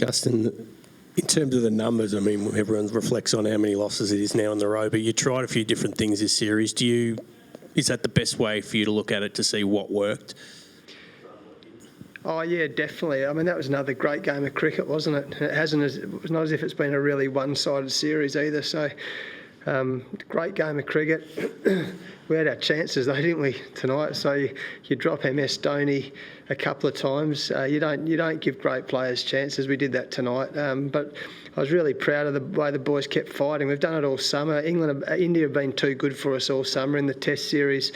Justin, in terms of the numbers, I mean, everyone reflects on how many losses it is now in the row, but you tried a few different things this series. Is that the best way for you to look at it to see what worked? Oh yeah, definitely. I mean, that was another great game of cricket, wasn't it? It was not as if it's been a really one-sided series either. So, great game of cricket. We had our chances though, didn't we, tonight? So you drop MS Dhoni a couple of times. You don't give great players chances. We did that tonight. But I was really proud of the way the boys kept fighting. We've done it all summer. India have been too good for us all summer in the Test series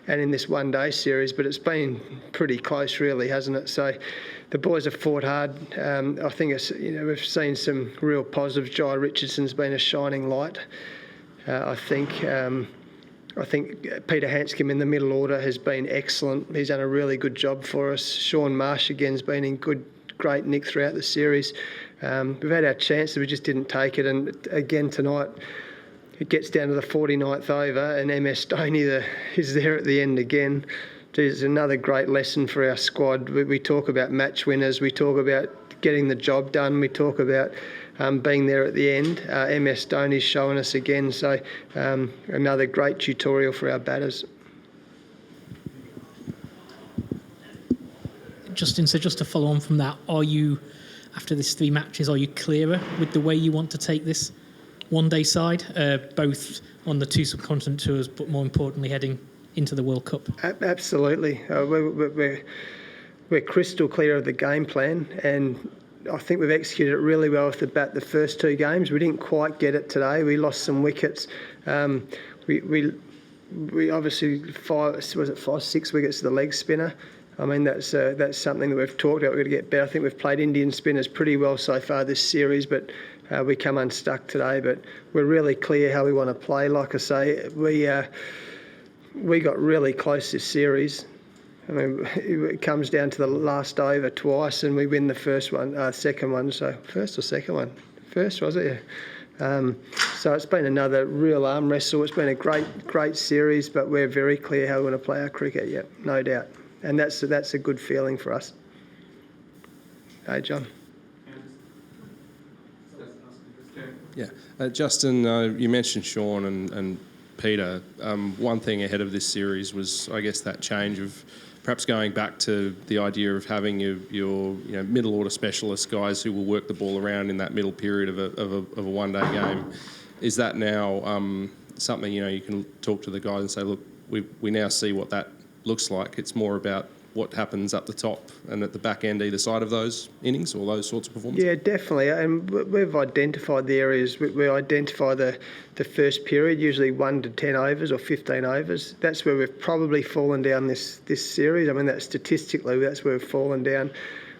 and in this one-day series, but it's been pretty close, really, hasn't it? So the boys have fought hard. I think we've seen some real positives. Jai Richardson's been a shining light. I think Peter Hanscom in the middle order has been excellent. He's done a really good job for us. Sean Marsh again's been in great nick throughout the series. We've had our chances, we just didn't take it. And again tonight, it gets down to the 49th over, and MS Dhoni is there at the end again. It's another great lesson for our squad. We talk about match winners, we talk about getting the job done, we talk about being there at the end. MS Dhoni's showing us again, so another great tutorial for our batters. Justin, so just to follow on from that, after these 3 matches, are you clearer with the way you want to take this one-day side, both on the 2 subcontinent tours, but more importantly heading into the World Cup? Absolutely. We're crystal clear of the game plan, and I think we've executed it really well off the bat the first 2 games. We didn't quite get it today. We lost some wickets. We obviously 5-6 wickets to the leg spinner. I mean, that's something that we've talked about. We're going to get better. I think we've played Indian spinners pretty well so far this series, but we come unstuck today. But we're really clear how we want to play. Like I say, we got really close this series. I mean, it comes down to the last over twice, and we win the second one. So first or second one? First, was it? Yeah. So it's been another real arm wrestle. It's been a great series, but we're very clear how we want to play our cricket. Yeah, no doubt. And that's a good feeling for us. Hey, John. Yeah, Justin, you mentioned Sean and Peter. One thing ahead of this series was, I guess, that change of perhaps going back to the idea of having your middle order specialist guys who will work the ball around in that middle period of a one-day game. Is that now something you can talk to the guys and say, look, we now see what that looks like? It's more about what happens up the top and at the back end either side of those innings or those sorts of performances? Yeah, definitely. And we've identified the areas. We identify the first period, usually 1 to 10 overs or 15 overs. That's where we've probably fallen down this series. I mean, statistically, that's where we've fallen down.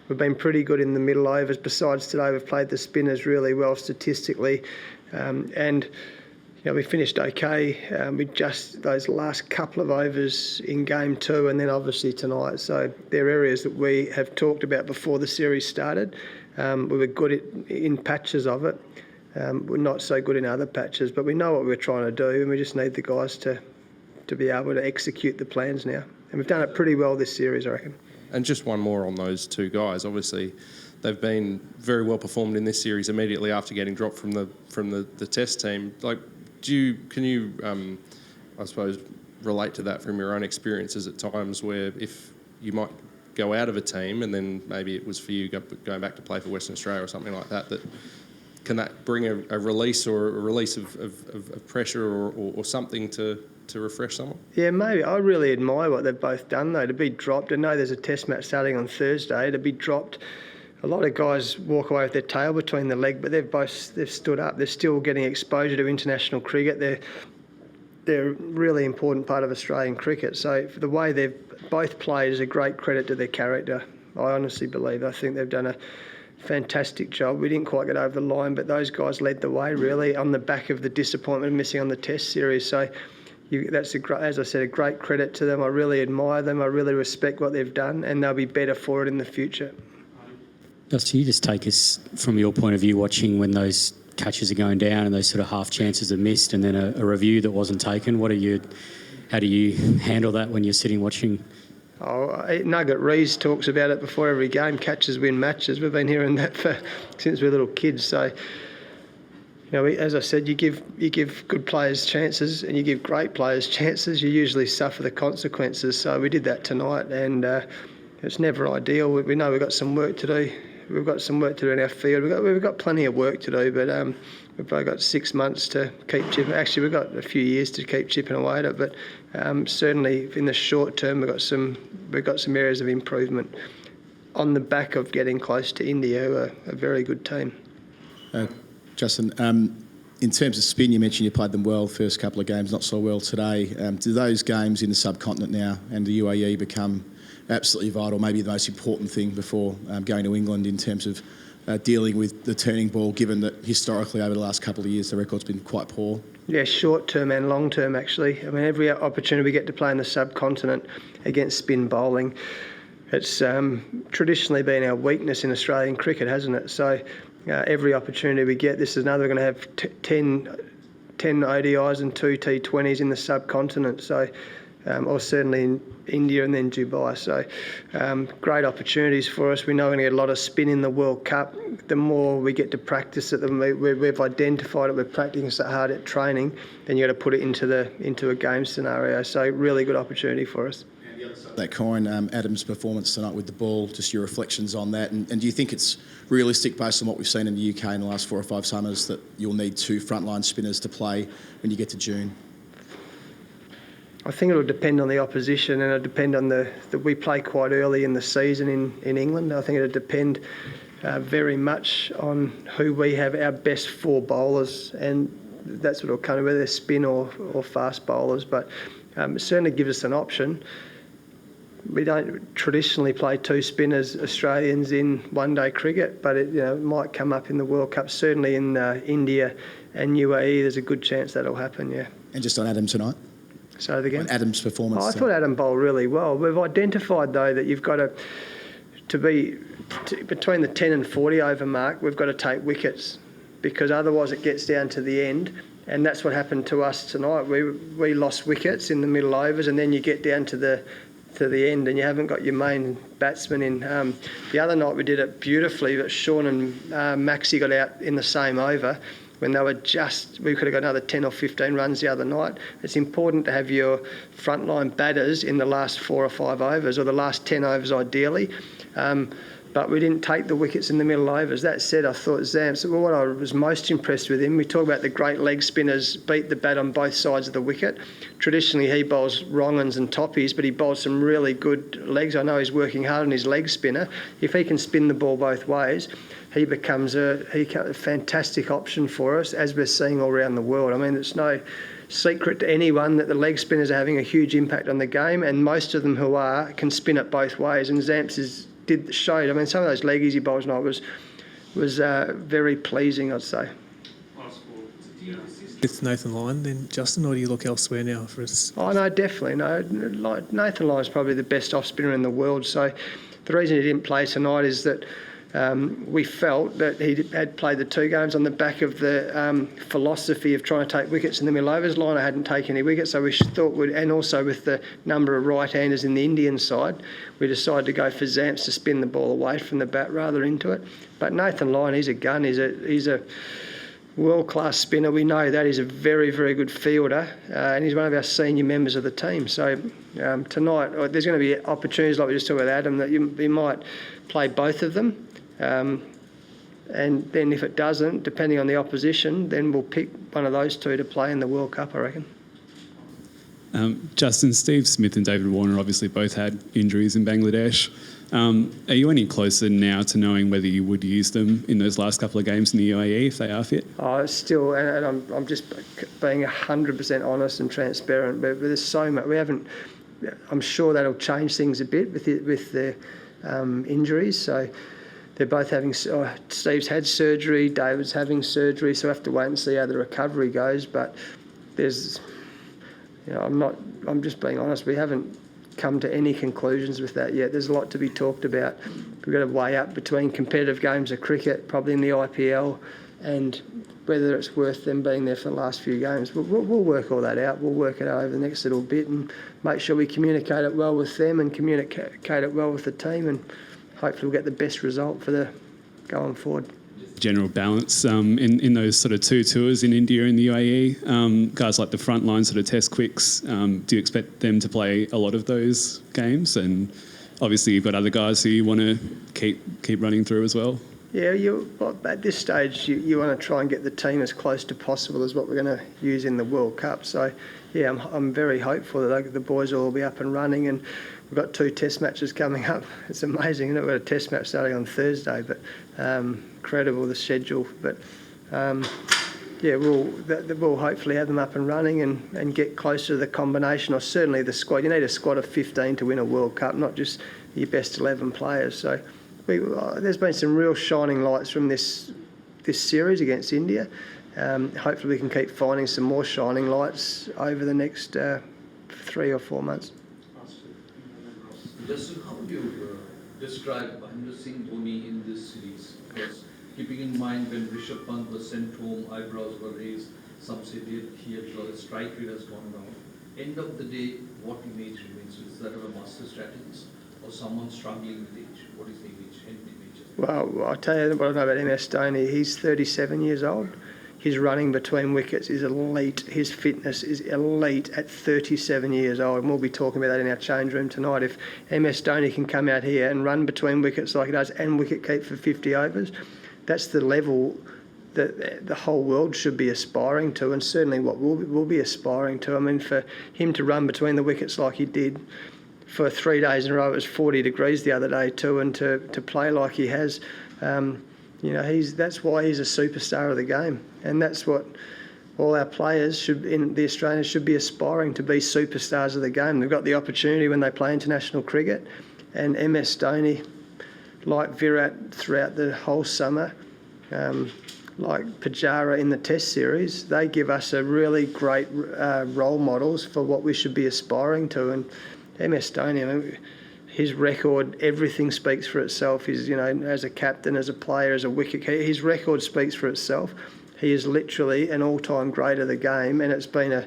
We've been pretty good in the middle overs. Besides today, we've played the spinners really well statistically. And we finished okay. Those last couple of overs in game 2 and then obviously tonight. So they're areas that we have talked about before the series started. We were good in patches of it. We're not so good in other patches, but we know what we're trying to do, and we just need the guys to be able to execute the plans now. And we've done it pretty well this series, I reckon. And just one more on those 2 guys. Obviously, they've been very well performed in this series immediately after getting dropped from the Test team. Can you, I suppose, relate to that from your own experiences at times where if you might go out of a team and then maybe it was for you going back to play for Western Australia or something like that, can that bring a release or a release of pressure or something to refresh someone? Yeah, maybe. I really admire what they've both done, though, to be dropped. I know there's a Test match starting on Thursday. To be dropped, a lot of guys walk away with their tail between the leg, but they've stood up. They're still getting exposure to international cricket. They're a really important part of Australian cricket. So the way they've both played is a great credit to their character. I honestly believe. I think they've done a fantastic job. We didn't quite get over the line, but those guys led the way really on the back of the disappointment of missing on the Test series. So that's as I said, a great credit to them. I really admire them. I really respect what they've done, and they'll be better for it in the future. Justin, you just take us from your point of view, watching when those catches are going down and those sort of half chances are missed, and then a review that wasn't taken. How do you handle that when you're sitting watching Nugget Rees talks about it before every game. Catches win matches. We've been hearing that since we were little kids. So, as I said, you give good players chances and you give great players chances. You usually suffer the consequences. So we did that tonight, and it's never ideal. We know we've got some work to do. We've got some work to do in our field. We've got plenty of work to do, but we've probably got 6 months to keep chipping. Actually, we've got a few years to keep chipping away at it, but certainly in the short term, we've got some areas of improvement on the back of getting close to India, who are a very good team. Justin, in terms of spin, you mentioned you played them well first couple of games, not so well today. Do those games in the subcontinent now and the UAE become absolutely vital, maybe the most important thing before going to England in terms of dealing with the turning ball, given that historically over the last couple of years the record's been quite poor? Yeah, short term and long term actually. I mean, every opportunity we get to play in the subcontinent against spin bowling, it's traditionally been our weakness in Australian cricket, hasn't it? So every opportunity we get, this is another, we're going to have 10 ODIs and 2 T20s in the subcontinent. So or certainly in India and then Dubai. So great opportunities for us. We know we're going to get a lot of spin in the World Cup. The more we get to practice it, we've identified it, we're practicing so hard at training, then you've got to put it into a game scenario. So really good opportunity for us. That coin, Adam's performance tonight with the ball, just your reflections on that. And do you think it's realistic, based on what we've seen in the UK in the last 4 or 5 summers, that you'll need 2 frontline spinners to play when you get to June? I think it'll depend on the opposition, and it'll depend on that we play quite early in the season in England. I think it'll depend very much on who we have our best 4 bowlers, and that's what it'll come to, whether they're spin or fast bowlers. But it certainly gives us an option. We don't traditionally play 2 spinners, Australians, in one-day cricket, but it might come up in the World Cup. Certainly in India and UAE, there's a good chance that'll happen, yeah. And just on Adam tonight? Say it again? On Adam's performance. I thought Adam bowled really well. We've identified, though, that you've got to be between the 10 and 40 over mark, we've got to take wickets, because otherwise it gets down to the end. And that's what happened to us tonight. We lost wickets in the middle overs, and then you get down to the end and you haven't got your main batsman in. The other night we did it beautifully, but Sean and Maxi got out in the same over when they were we could have got another 10 or 15 runs the other night. It's important to have your frontline batters in the last 4 or 5 overs, or the last 10 overs ideally. But we didn't take the wickets in the middle overs. That said, I thought Zamps, what I was most impressed with him, we talk about the great leg spinners beat the bat on both sides of the wicket. Traditionally, he bowls wrong-uns and toppies, but he bowls some really good legs. I know he's working hard on his leg spinner. If he can spin the ball both ways, he becomes a fantastic option for us, as we're seeing all around the world. I mean, it's no secret to anyone that the leg spinners are having a huge impact on the game, and most of them who can spin it both ways. And Zamps showed. I mean, some of those leg easy bowls tonight was very pleasing, I'd say. With Nathan Lyon, then Justin, or do you look elsewhere now for us? Oh no, definitely no. Nathan Lyon's probably the best off spinner in the world. So the reason he didn't play tonight is that we felt that he had played the 2 games on the back of the philosophy of trying to take wickets in the middle overs. Liner hadn't taken any wickets, so we thought and also with the number of right-handers in the Indian side, we decided to go for Zamps to spin the ball away from the bat rather into it. But Nathan Lyon, he's a gun. He's a world-class spinner. We know that. He's a very, very good fielder, and he's one of our senior members of the team. So tonight, there's going to be opportunities like we just talked about Adam, that you might play both of them. And then if it doesn't, depending on the opposition, then we'll pick one of those 2 to play in the World Cup, I reckon. Justin, Steve Smith and David Warner obviously both had injuries in Bangladesh. Are you any closer now to knowing whether you would use them in those last couple of games in the UAE if they are fit? Still, and I'm just being 100% honest and transparent, but there's so much. I'm sure that'll change things a bit with their injuries. So they're both having. Steve's had surgery. David's having surgery. So we have to wait and see how the recovery goes. But there's, I'm just being honest. We haven't come to any conclusions with that yet. There's a lot to be talked about. We've got to weigh up between competitive games of cricket, probably in the IPL, and whether it's worth them being there for the last few games. We'll work all that out. We'll work it out over the next little bit and make sure we communicate it well with them and communicate it well with the team, and hopefully we'll get the best result for the going forward. General balance in those sort of two tours in India and the UAE, guys like the frontline sort of test quicks, do you expect them to play a lot of those games? And obviously you've got other guys who you want to keep running through as well. Yeah, at this stage you want to try and get the team as close to possible as what we're going to use in the World Cup. So yeah, I'm very hopeful that the boys will all be up and running, and we've got 2 test matches coming up. It's amazing, isn't it? We've got a test match starting on Thursday, but incredible the schedule. But yeah, we'll hopefully have them up and running and get closer to the combination, or certainly the squad. You need a squad of 15 to win a World Cup, not just your best 11 players. So there's been some real shining lights from this series against India. Hopefully we can keep finding some more shining lights over the next 3 or 4 months. Justin, how would you describe Mahendra Singh Dhoni in this series? Because keeping in mind when Rishabh Pant was sent home, eyebrows were raised, some say he had got a strike rate has gone down. End of the day, what image remains? Is that of a master strategist or someone struggling with age? What is the image? Well, I'll tell you what I know about MS Dhoni. He's 37 years old. His running between wickets is elite. His fitness is elite at 37 years old. And we'll be talking about that in our change room tonight. If MS Dhoni can come out here and run between wickets like he does and wicket keep for 50 overs, that's the level that the whole world should be aspiring to, and certainly what we'll be aspiring to. I mean, for him to run between the wickets like he did for 3 days in a row, it was 40 degrees the other day too, and to play like he has, that's why he's a superstar of the game, and that's what all our players in the Australians should be aspiring to be, superstars of the game. They've got the opportunity when they play international cricket, and MS Dhoni, like Virat throughout the whole summer, like Pujara in the Test series, they give us a really great role models for what we should be aspiring to. And MS Dhoni, I mean, his record, everything speaks for itself. He's, as a captain, as a player, as a wicketkeeper, his record speaks for itself. He is literally an all-time great of the game, and it's been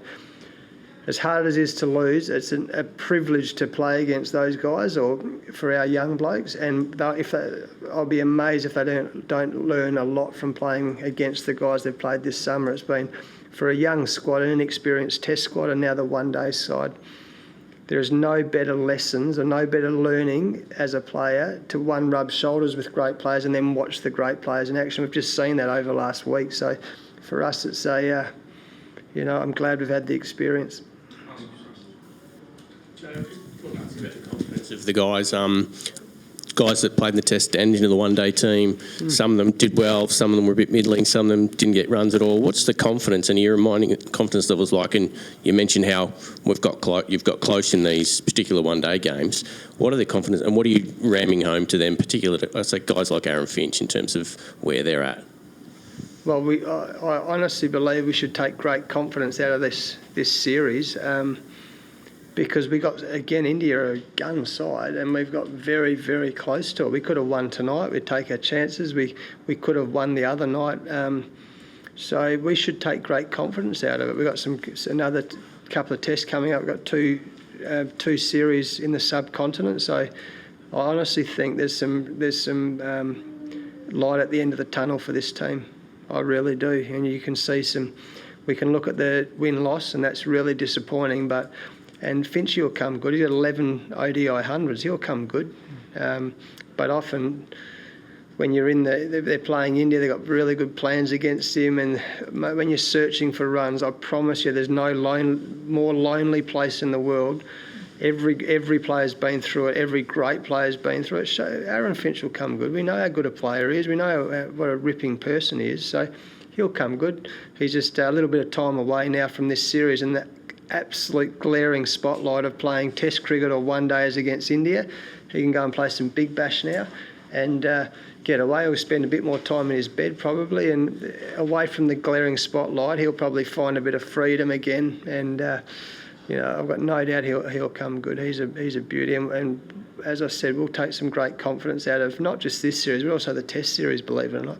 as hard as it is to lose, it's a privilege to play against those guys, or for our young blokes. And I'll be amazed if they don't learn a lot from playing against the guys they've played this summer. It's been, for a young squad, an inexperienced Test squad, and now the one-day side. There is no better lessons or no better learning as a player to rub shoulders with great players and then watch the great players in action. We've just seen that over the last week. So for us, it's I'm glad we've had the experience. Confidence of the guys that played in the Test and into the one-day team. Some of them did well, some of them were a bit middling, some of them didn't get runs at all. What's the confidence, and you're reminding confidence levels like, and you mentioned how you've got close in these particular one-day games. What are the confidence, and what are you ramming home to them, particularly, I say, guys like Aaron Finch, in terms of where they're at? Well, I honestly believe we should take great confidence out of this series. Because we got, again, India are a gun side, and we've got very, very close to it. We could have won tonight. We'd take our chances. We could have won the other night. So we should take great confidence out of it. We've got another couple of tests coming up. We've got two series in the subcontinent. So I honestly think there's some light at the end of the tunnel for this team. I really do. And you can see we can look at the win-loss, and that's really disappointing, and Finch will come good. He's got 11 ODI hundreds. He'll come good. But often when they're playing India, they've got really good plans against him. And when you're searching for runs, I promise you there's no more lonely place in the world. Every player's been through it. Every great player's been through it. So Aaron Finch will come good. We know how good a player he is. We know what a ripping person he is. So he'll come good. He's just a little bit of time away now from this series, and that absolute glaring spotlight of playing Test cricket or one days against India. He can go and play some big bash now and get away. He'll spend a bit more time in his bed probably, and away from the glaring spotlight, he'll probably find a bit of freedom again. And I've got no doubt he'll come good. He's a beauty, and as I said, we'll take some great confidence out of not just this series, but also the Test series, believe it or not.